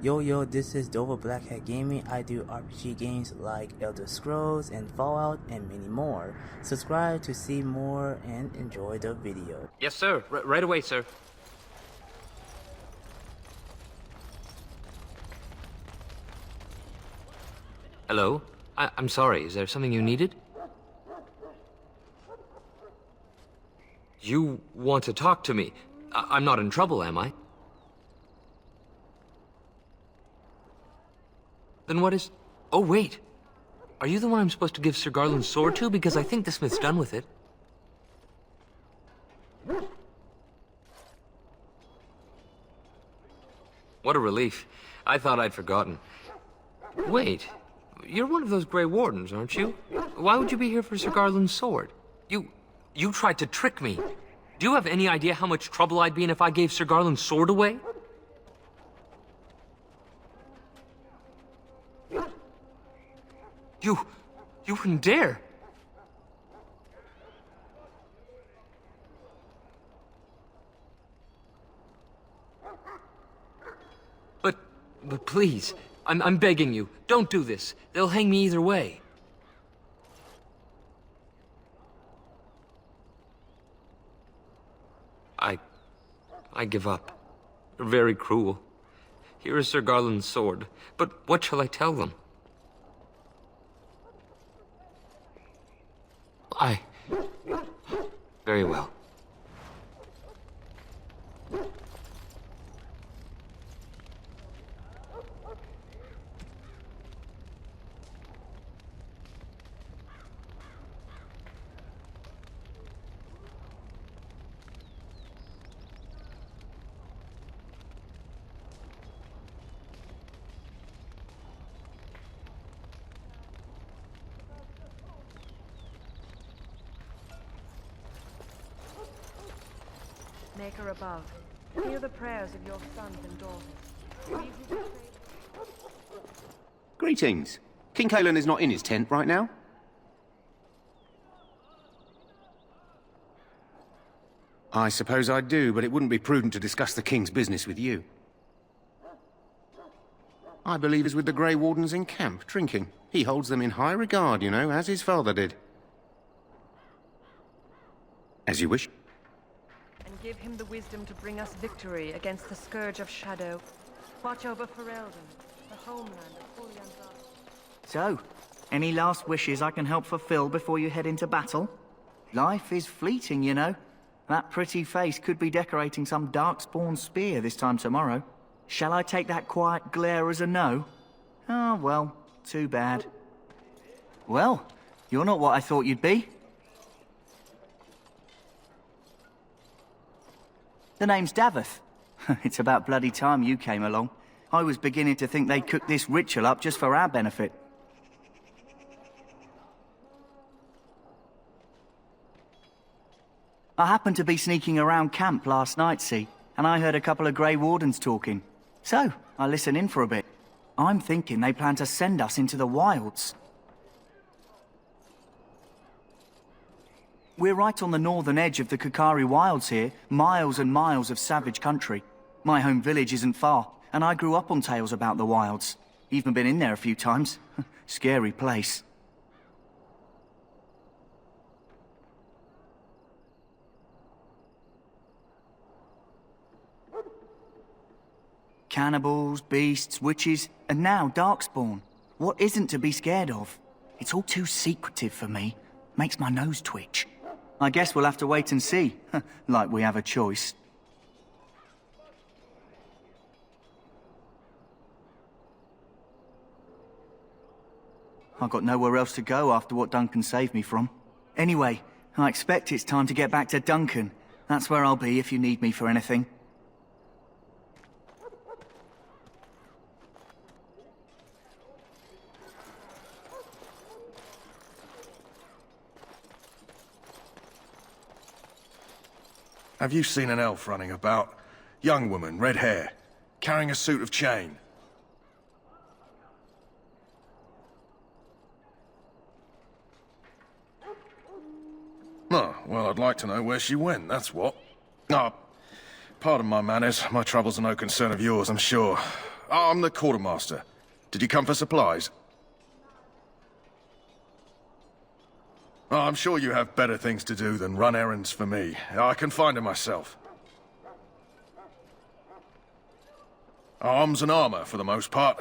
Yo, this is Dova Blackhat Gaming. I do RPG games like Elder Scrolls and Fallout and many more. Subscribe to see more and enjoy the video. Yes, sir. Right away, sir. Hello? I'm sorry, is there something you needed? You want to talk to me? I'm not in trouble, am I? Then what is... Oh, wait. Are you the one I'm supposed to give Sir Garland's sword to? Because I think the smith's done with it. What a relief. I thought I'd forgotten. Wait. You're one of those Grey Wardens, aren't you? Why would you be here for Sir Garland's sword? You tried to trick me. Do you have any idea how much trouble I'd be in if I gave Sir Garland's sword away? You wouldn't dare. But please, I'm begging you, don't do this. They'll hang me either way. I give up. You're very cruel. Here is Sir Garland's sword, but what shall I tell them? Very well. Maker above, hear the prayers of your sons and daughters. Greetings. King Kalen is not in his tent right now? I suppose I do, but it wouldn't be prudent to discuss the king's business with you. I believe he's with the Grey Wardens in camp, drinking. He holds them in high regard, you know, as his father did. As you wish. And give him the wisdom to bring us victory against the Scourge of Shadow. Watch over Ferelden, the homeland of Holy Andrade. So, any last wishes I can help fulfill before you head into battle? Life is fleeting, you know. That pretty face could be decorating some Darkspawn spear this time tomorrow. Shall I take that quiet glare as a no? Oh, well, too bad. Well, you're not what I thought you'd be. The name's Daveth. It's about bloody time you came along. I was beginning to think they cooked this ritual up just for our benefit. I happened to be sneaking around camp last night, see, and I heard a couple of Grey Wardens talking. So, I listened in for a bit. I'm thinking they plan to send us into the wilds. We're right on the northern edge of the Kukari Wilds here, miles and miles of savage country. My home village isn't far, and I grew up on tales about the wilds. Even been in there a few times. Scary place. Cannibals, beasts, witches, and now Darkspawn. What isn't to be scared of? It's all too secretive for me. Makes my nose twitch. I guess we'll have to wait and see, like we have a choice. I've got nowhere else to go after what Duncan saved me from. Anyway, I expect it's time to get back to Duncan. That's where I'll be if you need me for anything. Have you seen an elf running about? Young woman, red hair, carrying a suit of chain. Oh, well, I'd like to know where she went, that's what. Oh, pardon my manners. My troubles are no concern of yours, I'm sure. I'm the quartermaster. Did you come for supplies? Oh, I'm sure you have better things to do than run errands for me. I can find them myself. Arms and armor, for the most part.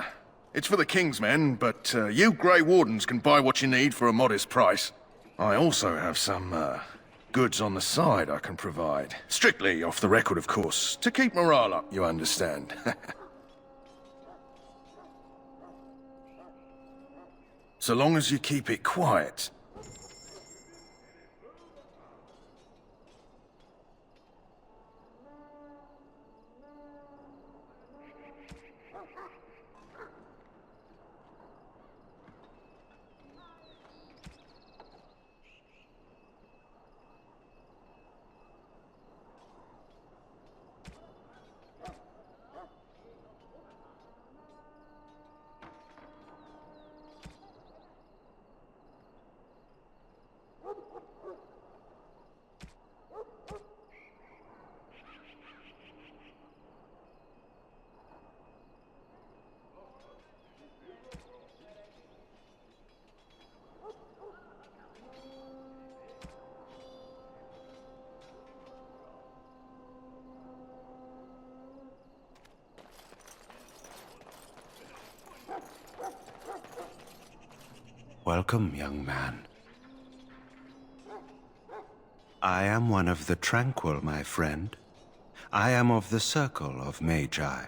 It's for the King's men, but you Grey Wardens can buy what you need for a modest price. I also have some, goods on the side I can provide. Strictly off the record, of course. To keep morale up, you understand. So long as you keep it quiet. Welcome, young man. I am one of the Tranquil, my friend. I am of the Circle of Magi.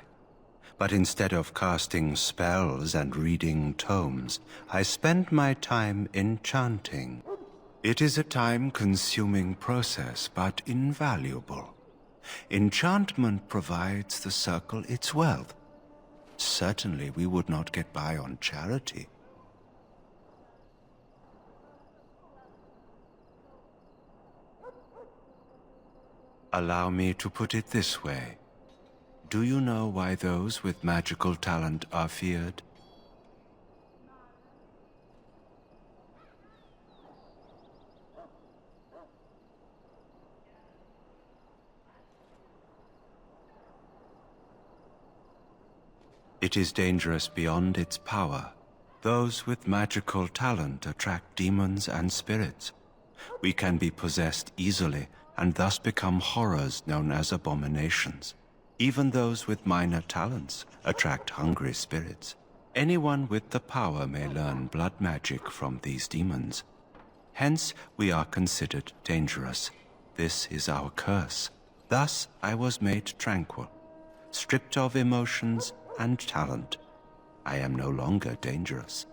But instead of casting spells and reading tomes, I spend my time enchanting. It is a time-consuming process, but invaluable. Enchantment provides the Circle its wealth. Certainly we would not get by on charity. Allow me to put it this way. Do you know why those with magical talent are feared? It is dangerous beyond its power. Those with magical talent attract demons and spirits. We can be possessed easily, and thus become horrors known as abominations. Even those with minor talents attract hungry spirits. Anyone with the power may learn blood magic from these demons. Hence, we are considered dangerous. This is our curse. Thus, I was made tranquil, stripped of emotions and talent. I am no longer dangerous.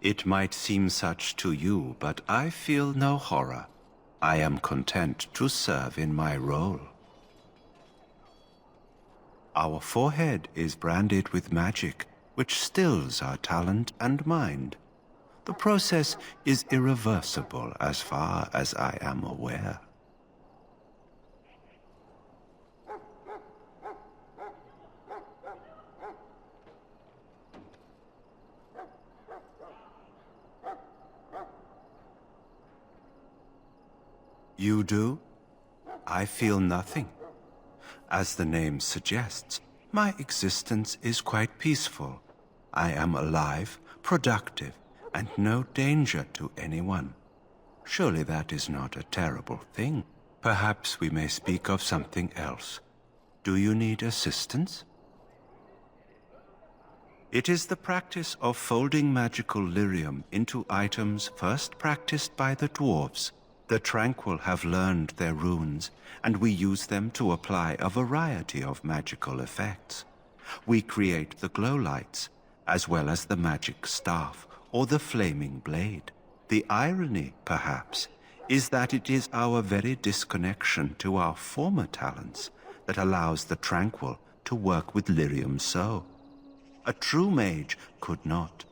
It might seem such to you, but I feel no horror. I am content to serve in my role. Our forehead is branded with magic, which stills our talent and mind. The process is irreversible as far as I am aware. You do? I feel nothing. As the name suggests, my existence is quite peaceful. I am alive, productive, and no danger to anyone. Surely that is not a terrible thing. Perhaps we may speak of something else. Do you need assistance? It is the practice of folding magical lyrium into items first practiced by the dwarves. The Tranquil have learned their runes, and we use them to apply a variety of magical effects. We create the glow lights, as well as the magic staff or the flaming blade. The irony, perhaps, is that it is our very disconnection to our former talents that allows the Tranquil to work with lyrium so. A true mage could not.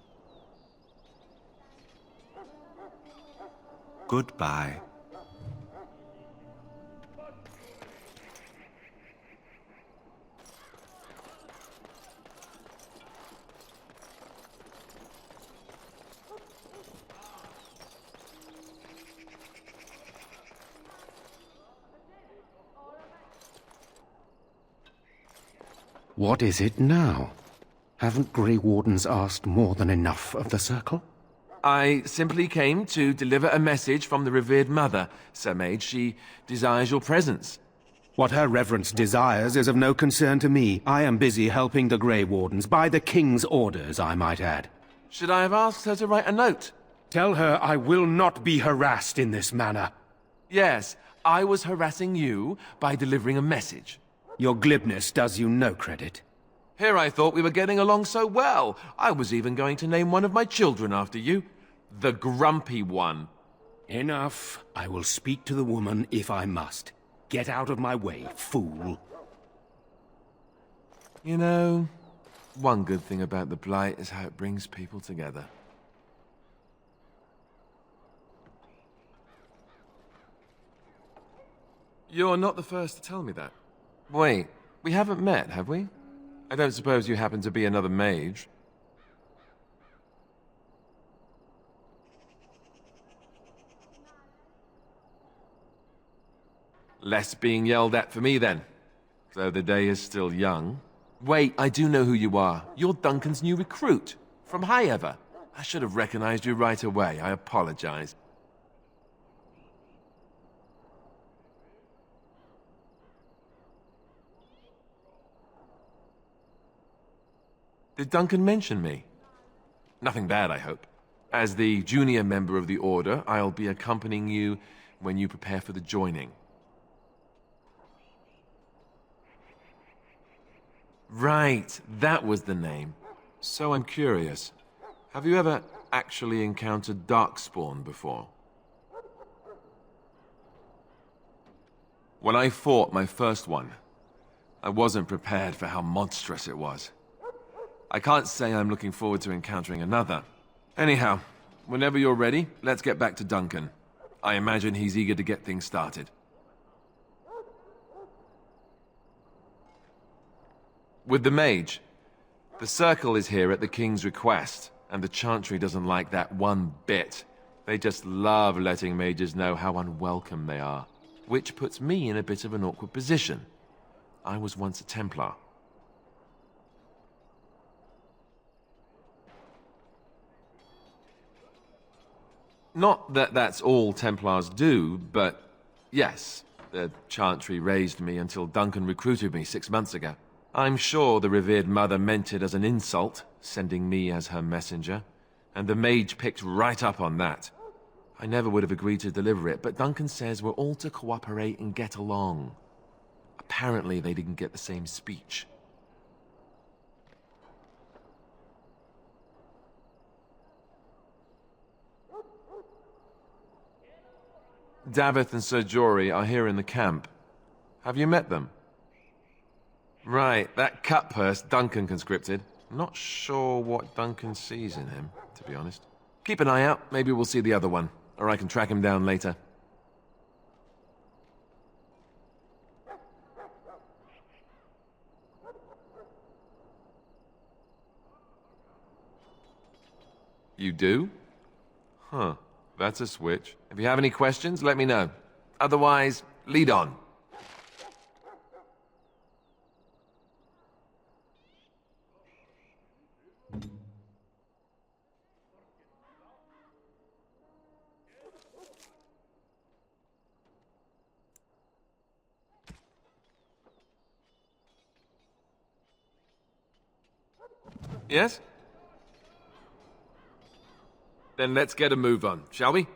Goodbye. What is it now? Haven't Grey Wardens asked more than enough of the Circle? I simply came to deliver a message from the revered mother, Sir Mage. She desires your presence. What her reverence desires is of no concern to me. I am busy helping the Grey Wardens, by the King's orders, I might add. Should I have asked her to write a note? Tell her I will not be harassed in this manner. Yes, I was harassing you by delivering a message. Your glibness does you no credit. Here I thought we were getting along so well. I was even going to name one of my children after you. The Grumpy One. Enough. I will speak to the woman if I must. Get out of my way, fool. You know, one good thing about the Blight is how it brings people together. You're not the first to tell me that. Wait, we haven't met, have we? I don't suppose you happen to be another mage? Less being yelled at for me, then. Though the day is still young. Wait, I do know who you are. You're Duncan's new recruit. From Highever. I should have recognized you right away. I apologize. Did Duncan mention me? Nothing bad, I hope. As the junior member of the Order, I'll be accompanying you when you prepare for the joining. Right, that was the name. So I'm curious. Have you ever actually encountered Darkspawn before? When I fought my first one, I wasn't prepared for how monstrous it was. I can't say I'm looking forward to encountering another. Anyhow, whenever you're ready, let's get back to Duncan. I imagine he's eager to get things started. With the mage, the Circle is here at the King's request, and the Chantry doesn't like that one bit. They just love letting mages know how unwelcome they are, which puts me in a bit of an awkward position. I was once a Templar. Not that that's all Templars do, but yes, the Chantry raised me until Duncan recruited me 6 months ago. I'm sure the revered mother meant it as an insult, sending me as her messenger, and the mage picked right up on that. I never would have agreed to deliver it, but Duncan says we're all to cooperate and get along. Apparently they didn't get the same speech. Davith and Sir Jory are here in the camp. Have you met them? Right, that cut-purse Duncan conscripted. Not sure what Duncan sees in him, to be honest. Keep an eye out, maybe we'll see the other one, or I can track him down later. You do? Huh. That's a switch. If you have any questions, let me know. Otherwise, lead on. Yes? Then let's get a move on, shall we?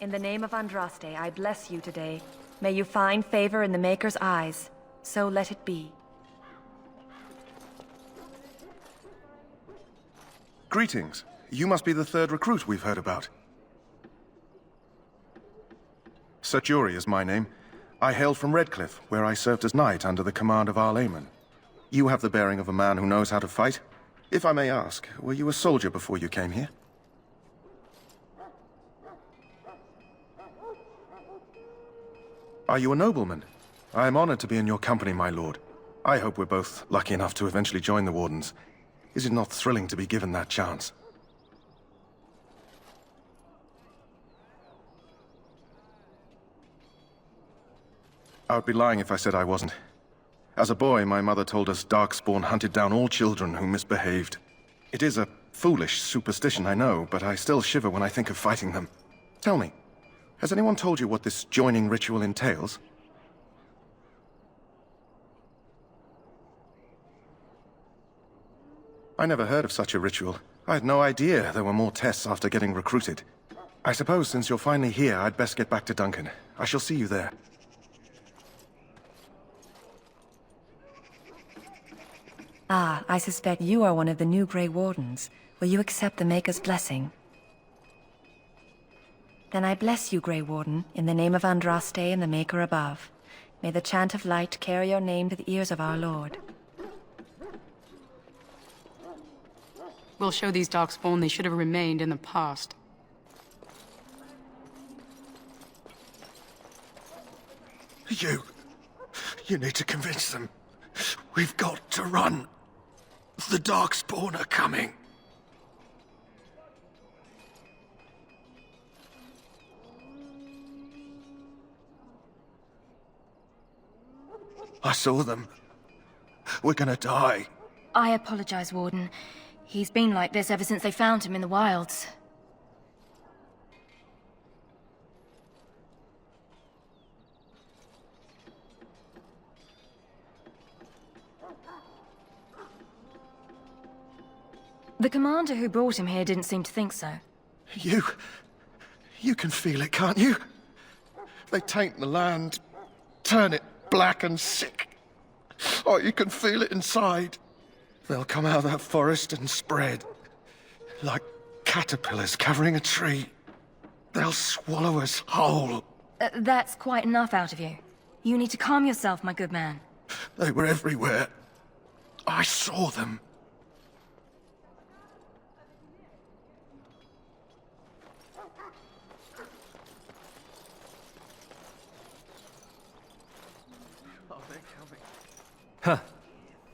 In the name of Andraste, I bless you today. May you find favor in the Maker's eyes. So let it be. Greetings. You must be the third recruit we've heard about. Sir Jory is my name. I hail from Redcliffe, where I served as knight under the command of Archdemon. You have the bearing of a man who knows how to fight. If I may ask, were you a soldier before you came here? Are you a nobleman? I am honored to be in your company, my lord. I hope we're both lucky enough to eventually join the Wardens. Is it not thrilling to be given that chance? I would be lying if I said I wasn't. As a boy, my mother told us Darkspawn hunted down all children who misbehaved. It is a foolish superstition, I know, but I still shiver when I think of fighting them. Tell me, has anyone told you what this joining ritual entails? I never heard of such a ritual. I had no idea there were more tests after getting recruited. I suppose since you're finally here, I'd best get back to Duncan. I shall see you there. Ah, I suspect you are one of the new Grey Wardens. Will you accept the Maker's blessing? Then I bless you, Grey Warden, in the name of Andraste and the Maker above. May the chant of light carry your name to the ears of our Lord. We'll show these Darkspawn they should have remained in the past. You need to convince them. We've got to run. The Darkspawn are coming. I saw them. We're gonna die. I apologize, Warden. He's been like this ever since they found him in the wilds. The commander who brought him here didn't seem to think so. You can feel it, can't you? They taint the land, turn it black and sick. Oh, you can feel it inside. They'll come out of that forest and spread. Like caterpillars covering a tree. They'll swallow us whole. That's quite enough out of you. You need to calm yourself, my good man. They were everywhere. I saw them. Huh.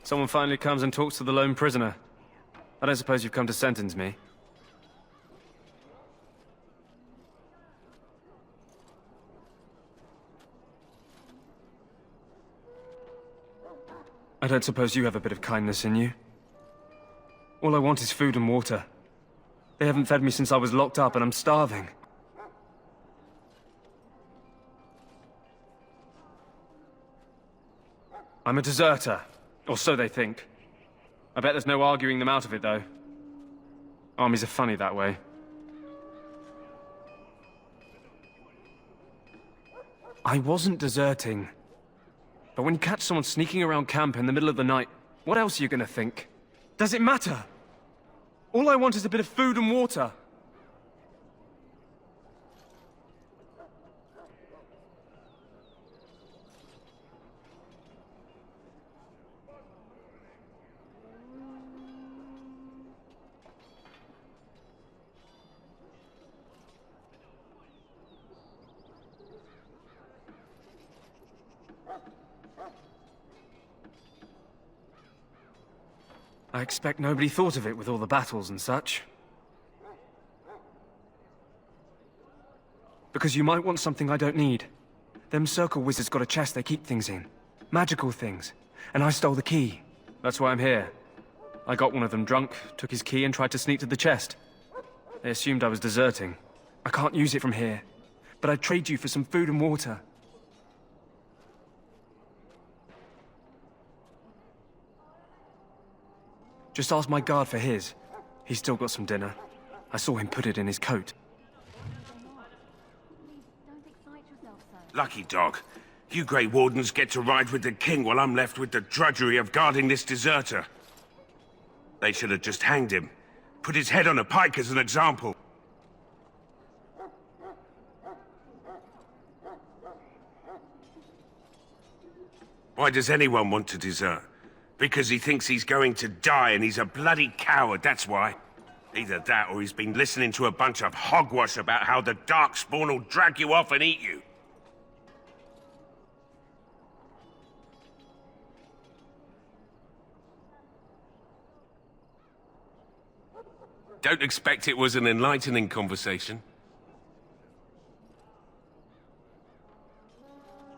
Someone finally comes and talks to the lone prisoner. I don't suppose you've come to sentence me. I don't suppose you have a bit of kindness in you. All I want is food and water. They haven't fed me since I was locked up and I'm starving. I'm a deserter, or so they think. I bet there's no arguing them out of it, though. Armies are funny that way. I wasn't deserting. But when you catch someone sneaking around camp in the middle of the night, what else are you gonna think? Does it matter? All I want is a bit of food and water. I expect nobody thought of it with all the battles and such. Because you might want something I don't need. Them circle wizards got a chest they keep things in. Magical things. And I stole the key. That's why I'm here. I got one of them drunk, took his key and tried to sneak to the chest. They assumed I was deserting. I can't use it from here. But I'd trade you for some food and water. Just ask my guard for his. He's still got some dinner. I saw him put it in his coat. Lucky dog. You Grey Wardens get to ride with the king while I'm left with the drudgery of guarding this deserter. They should have just hanged him. Put his head on a pike as an example. Why does anyone want to desert? Because he thinks he's going to die and he's a bloody coward, that's why. Either that or he's been listening to a bunch of hogwash about how the Darkspawn will drag you off and eat you. Don't expect it was an enlightening conversation.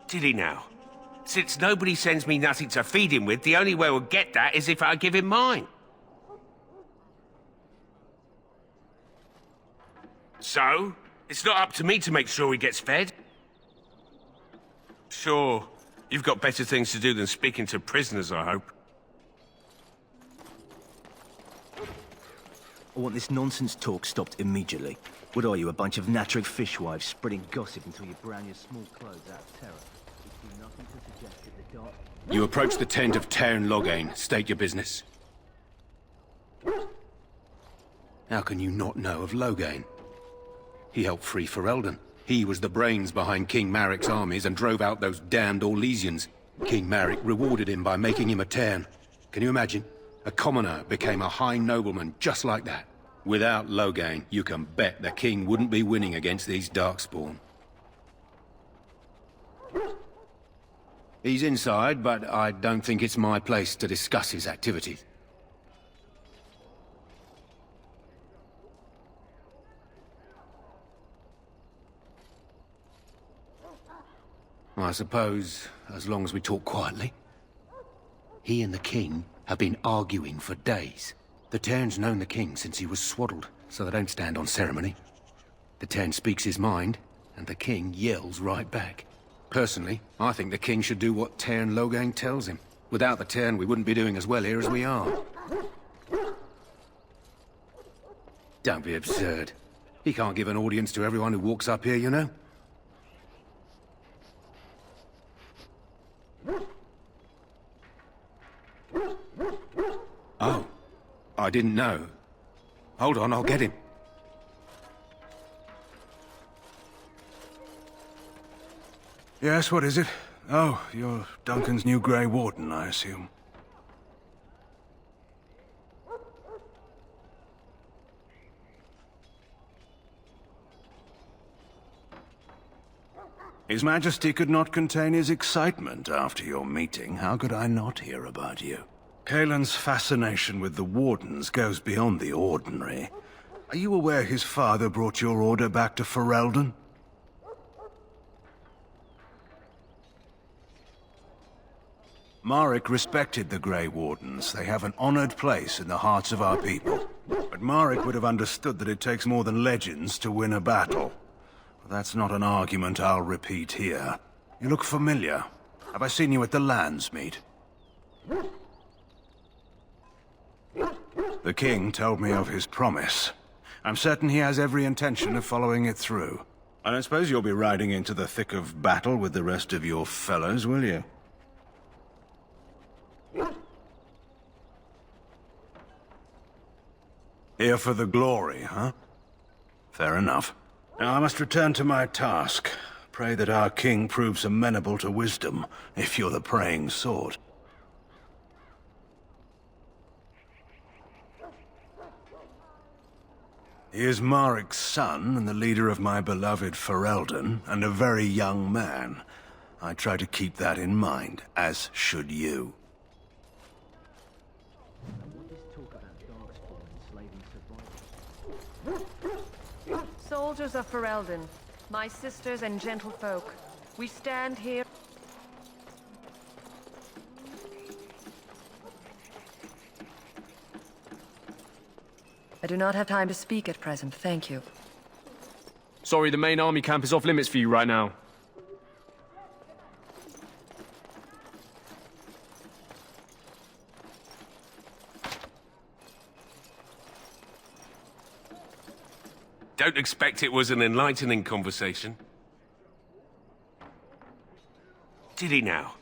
Did he now? Since nobody sends me nothing to feed him with, the only way we'll get that is if I give him mine. So, it's not up to me to make sure he gets fed? Sure, you've got better things to do than speaking to prisoners, I hope. I want this nonsense talk stopped immediately. What are you, a bunch of Natric fishwives spreading gossip until you brown your small clothes out of terror? We do nothing to suggest that the dark... You approach the tent of Tairn Loghain. State your business. How can you not know of Loghain? He helped free Ferelden. He was the brains behind King Maric's armies and drove out those damned Orlesians. King Maric rewarded him by making him a Tairn. Can you imagine? A commoner became a high nobleman just like that. Without Loghain, you can bet the king wouldn't be winning against these Darkspawn. He's inside, but I don't think it's my place to discuss his activities. I suppose, as long as we talk quietly. He and the king have been arguing for days. The Tairn's known the king since he was swaddled, so they don't stand on ceremony. The Tairn speaks his mind, and the king yells right back. Personally, I think the king should do what Tairn Loghain tells him. Without the Tairn, we wouldn't be doing as well here as we are. Don't be absurd. He can't give an audience to everyone who walks up here, you know? Oh, I didn't know. Hold on, I'll get him. Yes, what is it? Oh, you're Duncan's new Grey Warden, I assume. His Majesty could not contain his excitement after your meeting. How could I not hear about you? Kaelin's fascination with the Wardens goes beyond the ordinary. Are you aware his father brought your order back to Ferelden? Maric respected the Grey Wardens. They have an honored place in the hearts of our people. But Maric would have understood that it takes more than legends to win a battle. That's not an argument I'll repeat here. You look familiar. Have I seen you at the Landsmeet? The king told me of his promise. I'm certain he has every intention of following it through. I don't suppose you'll be riding into the thick of battle with the rest of your fellows, will you? Here for the glory, huh? Fair enough. Now I must return to my task. Pray that our king proves amenable to wisdom, if you're the praying sort. He is Maric's son, and the leader of my beloved Ferelden, and a very young man. I try to keep that in mind, as should you. Soldiers of Ferelden, my sisters and gentlefolk, we stand here. I do not have time to speak at present, thank you. Sorry, the main army camp is off limits for you right now. Don't expect it was an enlightening conversation. Did he now?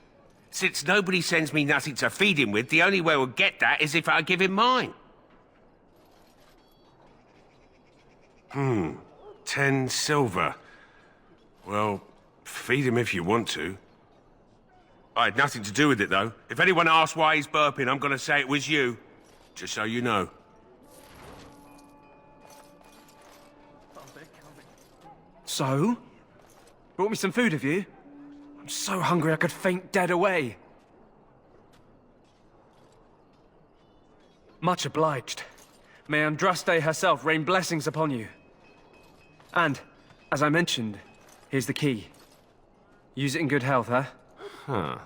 Since nobody sends me nothing to feed him with, the only way we'll get that is if I give him mine. 10 silver. Well, feed him if you want to. I had nothing to do with it, though. If anyone asks why he's burping, I'm gonna say it was you. Just so you know. So? Brought me some food, have you? I'm so hungry I could faint dead away. Much obliged. May Andraste herself rain blessings upon you. And, as I mentioned, here's the key. Use it in good health, huh? Huh.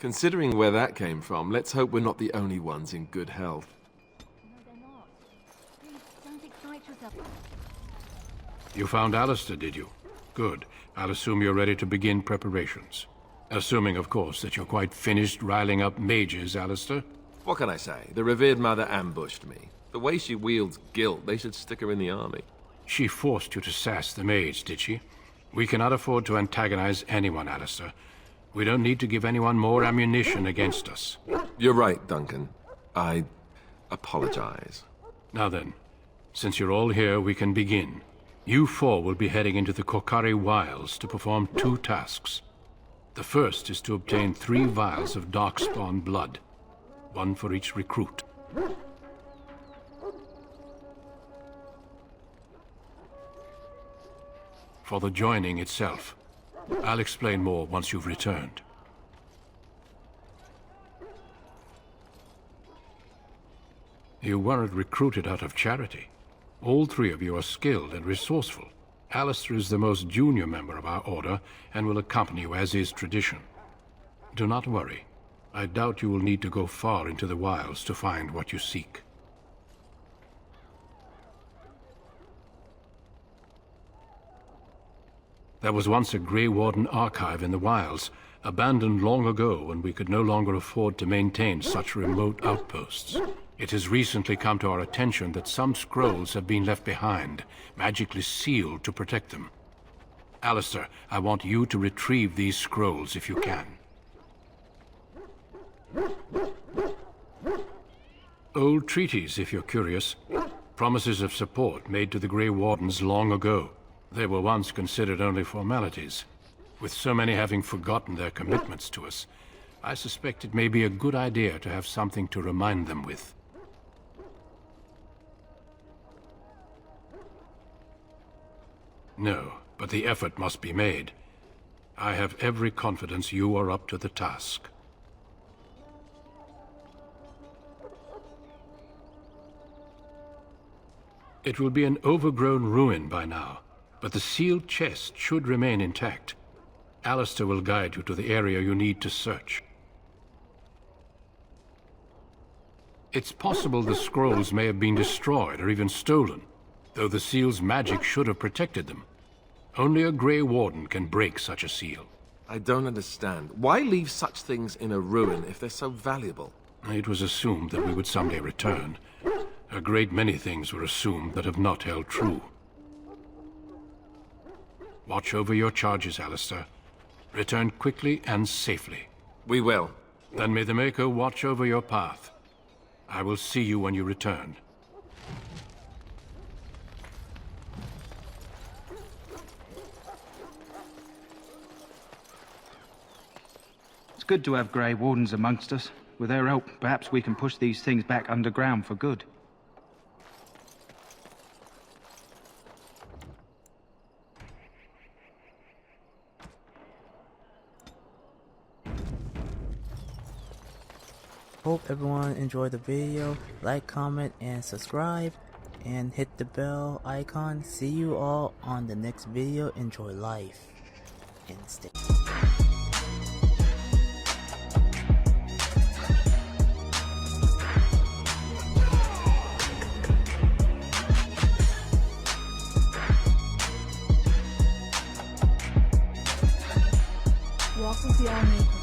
Considering where that came from, let's hope we're not the only ones in good health. No, they're not. Please, don't excite yourself. You found Alistair, did you? Good. I'll assume you're ready to begin preparations. Assuming, of course, that you're quite finished riling up mages, Alistair. What can I say? The revered mother ambushed me. The way she wields guilt, they should stick her in the army. She forced you to sass the mage, did she? We cannot afford to antagonize anyone, Alistair. We don't need to give anyone more ammunition against us. You're right, Duncan. I apologize. Now then, since you're all here, we can begin. You four will be heading into the Korcari Wilds to perform 2 tasks. The first is to obtain 3 vials of Darkspawn blood, 1 for each recruit. For the joining itself, I'll explain more once you've returned. You weren't recruited out of charity. All 3 of you are skilled and resourceful. Alistair is the most junior member of our order and will accompany you as is tradition. Do not worry. I doubt you will need to go far into the wilds to find what you seek. There was once a Grey Warden archive in the wilds, abandoned long ago when we could no longer afford to maintain such remote outposts. It has recently come to our attention that some scrolls have been left behind, magically sealed to protect them. Alistair, I want you to retrieve these scrolls if you can. Old treaties, if you're curious. Promises of support made to the Grey Wardens long ago. They were once considered only formalities. With so many having forgotten their commitments to us, I suspect it may be a good idea to have something to remind them with. No, but the effort must be made. I have every confidence you are up to the task. It will be an overgrown ruin by now, but the sealed chest should remain intact. Alistair will guide you to the area you need to search. It's possible the scrolls may have been destroyed or even stolen, though the seal's magic should have protected them. Only a Grey Warden can break such a seal. I don't understand. Why leave such things in a ruin if they're so valuable? It was assumed that we would someday return. A great many things were assumed that have not held true. Watch over your charges, Alistair. Return quickly and safely. We will. Then may the Maker watch over your path. I will see you when you return. It's good to have Grey Wardens amongst us. With their help, perhaps we can push these things back underground for good. Hope everyone enjoyed the video. Like, comment, and subscribe. And hit the bell icon. See you all on the next video. Enjoy life. And stay. Walk with the Maker.